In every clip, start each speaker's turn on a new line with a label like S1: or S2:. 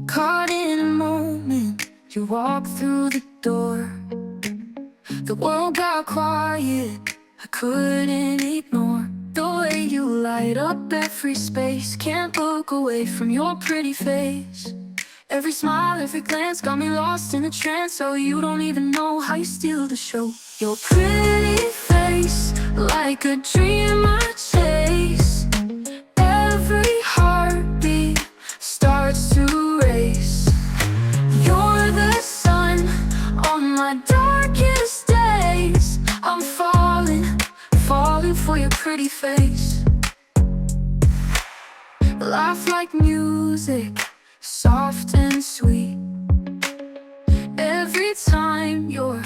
S1: Caught in a moment, you walk through the door. The world got quiet, I couldn't ignore the way you light up every space. Can't look away from your pretty face. Every smile, every glance got me lost in a trance. So you don't even know how you steal the show. Your pretty face, like a dream I chase. Every heartbeat starts to race. You're the sun on my darkest days. I'm falling, falling for your pretty face. Laugh like music, soft and sweet. Every time you're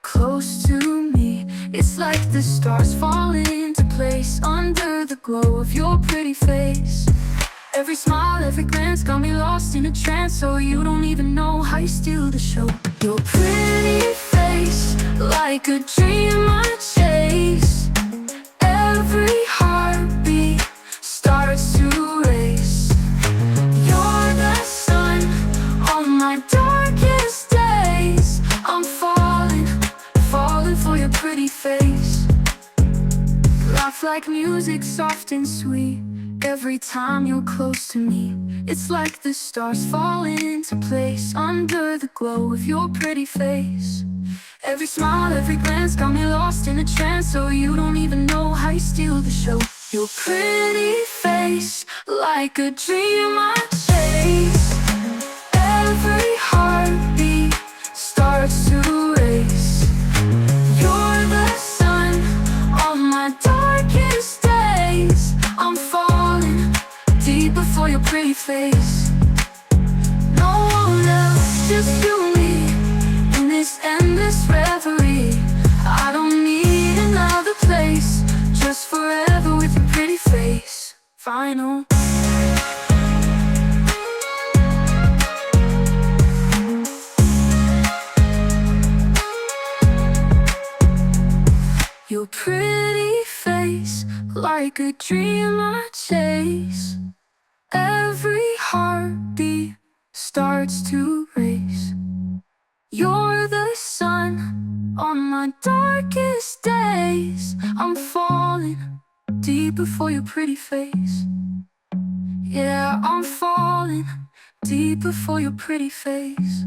S1: close to me, it's like the stars fall into place under the glow of your pretty face. Every smile, every glance got me lost in a trance. So you don't even know how you steal the show. Your pretty face, like a dream I chase. Every heartbeat starts to race. You're the sun on my darkest days. I'm falling, falling for your pretty face. Laugh like music, soft and sweet. Every time you're close to me, it's like the stars fall into place under the glow of your pretty face. Every smile, every glance got me lost in a trance. So you don't even know how you steal the show. Your pretty face, like a dream I chase. Every heartbeat starts to race. You're the sun on my darkest days. I'm falling deeper for your pretty face. No one else, just you and me, in this endless reverie. I don't need another place, just forever with your pretty face. Final. Your pretty face, like a dream I chase. Every heartbeat starts to race. You're the sun on my darkest days. I'm falling deeper for your pretty face. Yeah, I'm falling deeper for your pretty face.